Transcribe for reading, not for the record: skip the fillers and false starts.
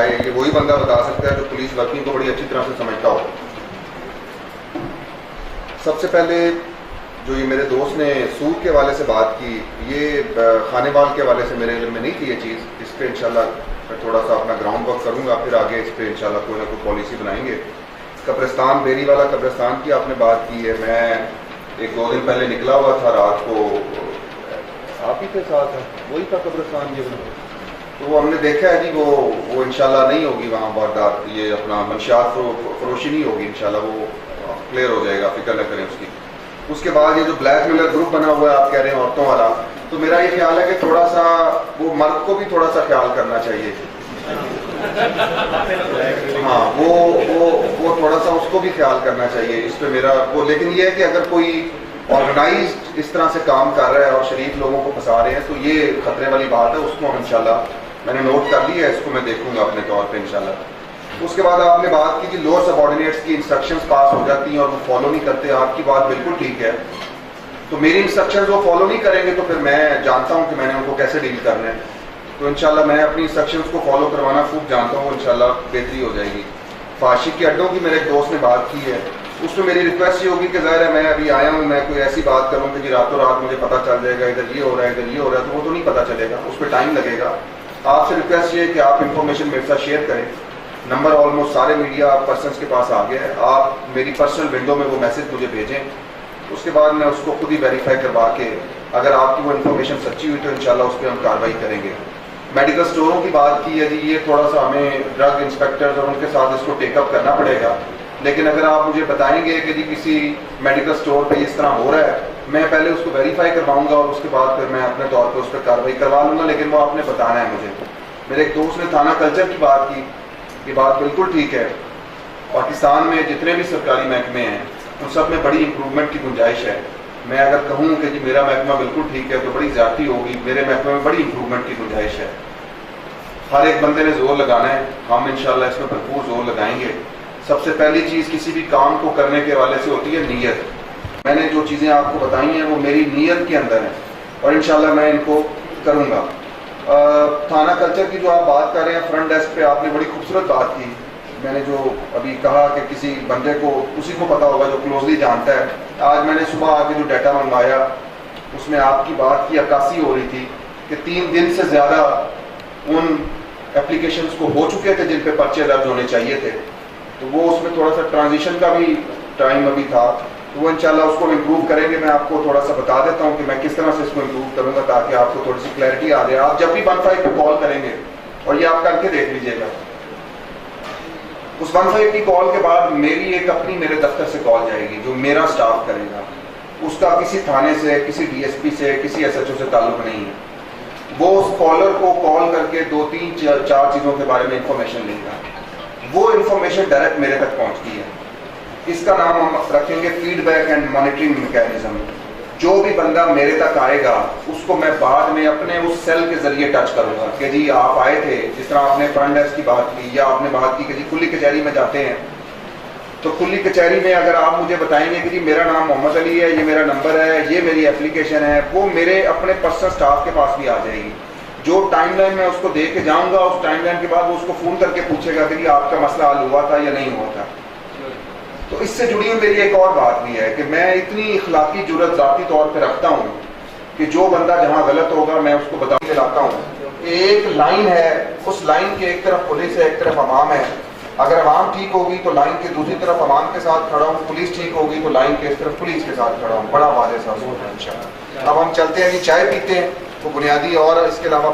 یہ وہی بندہ بتا سکتا ہے جو پولیس ورکنگ کو بڑی اچھی طرح سے سمجھتا ہو۔ سب سے پہلے جو یہ میرے دوست نے سود کے حوالے سے بات کی، یہ خانے بال کے حوالے سے میرے علم میں نہیں تھی یہ چیز۔ اس پہ انشاءاللہ میں تھوڑا سا اپنا گراؤنڈ ورک کروں گا، پھر آگے اس پہ انشاءاللہ کوئی نہ کوئی پالیسی بنائیں گے۔ قبرستان بیری والا قبرستان کی آپ نے بات کی ہے، میں ایک دو دن پہلے نکلا ہوا تھا رات کو، آپ ہی کے ساتھ ہے وہی تھا قبرستان یہ، تو وہ ہم نے دیکھا ہے جی وہ انشاءاللہ نہیں ہوگی وہاں واردات، یہ اپنا منشیات فروشی نہیں ہوگی انشاءاللہ، وہ کلیئر ہو جائے گا، فکر نہ کریں اس کی۔ اس کے بعد یہ جو بلیک میلر گروپ بنا ہوا ہے آپ کہہ رہے ہیں عورتوں والا، تو میرا یہ خیال ہے کہ تھوڑا سا وہ مرد کو بھی تھوڑا سا خیال کرنا چاہیے، ہاں وہ تھوڑا سا اس کو بھی خیال کرنا چاہیے اس پہ میرا وہ۔ لیکن یہ ہے کہ اگر کوئی آرگنائزڈ اس طرح سے کام کر رہا ہے اور شریف لوگوں کو پھنسا رہے ہیں تو یہ خطرے والی بات ہے، اس کو ہم انشاءاللہ میں نے نوٹ کر لی ہے، اس کو میں دیکھوں گا اپنے طور پہ انشاءاللہ۔ اس کے بعد آپ نے بات کی کہ لوور سبارڈینیٹس کی انسٹرکشنز پاس ہو جاتی ہیں اور وہ فالو نہیں کرتے، آپ کی بات بالکل ٹھیک ہے، تو میری انسٹرکشنز وہ فالو نہیں کریں گے تو پھر میں جانتا ہوں کہ میں نے ان کو کیسے ڈیل کرنا ہے، تو انشاءاللہ میں اپنی انسٹرکشنز کو فالو کروانا خوب جانتا ہوں، انشاءاللہ بہتری ہو جائے گی۔ فحاشی کے اڈوں کی میرے ایک دوست نے بات کی ہے، اس میں میری ریکویسٹ یہ ہوگی کہ ظاہر ہے میں ابھی آیا ہوں، میں کوئی ایسی بات کروں کہ جی راتوں رات مجھے پتہ چل جائے گا ادھر یہ ہو رہا ہے ادھر یہ ہو رہا ہے، تو وہ تو نہیں پتہ چلے گا، اس پہ ٹائم لگے گا۔ آپ سے ریکویسٹ یہ ہے کہ آپ انفارمیشن میرے ساتھ شیئر کریں، نمبر آلموسٹ سارے میڈیا پرسنس کے پاس آ گیا ہے، آپ میری پرسنل ونڈو میں وہ میسج مجھے بھیجیں، اس کے بعد میں اس کو خود ہی ویریفائی کروا کے اگر آپ کی وہ انفارمیشن سچی ہوئی تو انشاءاللہ اس پہ ہم کارروائی کریں گے۔ میڈیکل سٹوروں کی بات کی ہے جی، یہ تھوڑا سا ہمیں ڈرگ انسپیکٹرز اور ان کے ساتھ اس کو ٹیک اپ کرنا پڑے گا، لیکن اگر آپ مجھے بتائیں گے کہ جی کسی میڈیکل سٹور پہ اس طرح ہو رہا ہے، میں پہلے اس کو ویریفائی کرواؤں گا اور اس کے بعد پھر میں اپنے طور پہ اس پہ کارروائی کروا لوں گا، لیکن وہ آپ نے بتانا ہے مجھے۔ میرے ایک دوست نے تھانہ کلچر کی بات کی، یہ بات بالکل ٹھیک ہے، پاکستان میں جتنے بھی سرکاری محکمے ہیں ان سب میں بڑی امپروومنٹ کی گنجائش ہے۔ میں اگر کہوں کہ جی میرا محکمہ بالکل ٹھیک ہے تو بڑی زیادتی ہوگی، میرے محکمے میں بڑی امپروومنٹ کی گنجائش ہے۔ ہر ایک بندے نے زور لگانا ہے، ہم انشاءاللہ اس میں بھرپور زور لگائیں گے۔ سب سے پہلی چیز کسی بھی کام کو کرنے کے حوالے سے ہوتی ہے نیت۔ میں نے جو چیزیں آپ کو بتائی ہیں وہ میری نیت کے اندر ہیں اور انشاءاللہ میں ان کو کروں گا۔ تھانہ کلچر کی جو آپ بات کر رہے ہیں، فرنٹ ڈیسک پہ آپ نے بڑی خوبصورت بات کی، میں نے جو ابھی کہا کہ کسی بندے کو اسی کو پتا ہوگا جو کلوزلی جانتا ہے۔ آج میں نے صبح آ کے جو ڈیٹا منگوایا اس میں آپ کی بات کی عکاسی ہو رہی تھی کہ 3 دن سے زیادہ ان اپلیکیشنز کو ہو چکے تھے جن پہ پرچے درج ہونے چاہیے تھے، تو وہ اس میں تھوڑا سا ٹرانزیشن کا بھی ٹائم ابھی تھا، تو وہ انشاءاللہ اس کو امپروو کریں گے۔ میں آپ کو تھوڑا سا بتا دیتا ہوں کہ میں کس طرح سے اس کو امپروو کروں گا تاکہ آپ کو تھوڑی سی کلیئرٹی آ جائے۔ آپ جب بھی 15 پہ کال کریں گے، اور یہ آپ کر کے دیکھ لیجیے گا، اس 15 کی کال کے بعد میری ایک اپنی میرے دفتر سے کال جائے گی جو میرا سٹاف کرے گا، اس کا کسی تھانے سے، کسی ڈی ایس پی سے، کسی ایس ایچ او سے تعلق نہیں ہے۔ وہ اس کالر کو کال کر کے 2 3 4 چیزوں کے بارے میں انفارمیشن لے گا، وہ انفارمیشن ڈائریکٹ میرے تک پہنچتی ہے۔ اس کا نام ہم رکھیں گے feedback and monitoring mechanism. جو بھی بندہ میرے تک آئے گا اس کو میں بعد میں اپنے اس سیل کے ذریعے ٹچ کروں گا کہ جی آپ آئے تھے، جس طرح آپ نے فرنٹ ڈیسک کی بات کی یا آپ نے بات کی کہ جی کھلی کچہری میں جاتے ہیں، تو کھلی کچہری میں اگر آپ مجھے بتائیں گے کہ جی میرا نام محمد علی ہے، یہ میرا نمبر ہے، یہ میری اپلیکیشن ہے، وہ میرے اپنے پرسنل سٹاف کے پاس بھی آ جائے گی۔ جو ٹائم لائن میں اس کو دے کے جاؤں گا، اس ٹائم لائن کے بعد وہ اس کو فون کر کے پوچھے گا کہ جی آپ کا مسئلہ حل ہوا تھا یا نہیں ہوا تھا۔ تو اس سے جڑی ہوئی میری ایک اور بات بھی ہے کہ میں اتنی اخلاقی جرات ذاتی طور پہ رکھتا ہوں کہ جو بندہ جہاں غلط ہوگا میں اس کو بتا کے لاتا ہوں۔ ایک لائن ہے، اس لائن کے ایک طرف پولیس ہے، ایک طرف عوام ہے، اگر عوام ٹھیک ہوگی تو لائن کے دوسری طرف عوام کے ساتھ کھڑا ہوں، پولیس ٹھیک ہوگی تو لائن کے اس طرف پولیس کے ساتھ کھڑا ہوں، بڑا واضح سا اصول ہے انشاءاللہ۔ اب ہم چلتے ہیں جی، چائے پیتے ہیں، وہ بنیادی اور اس کے علاوہ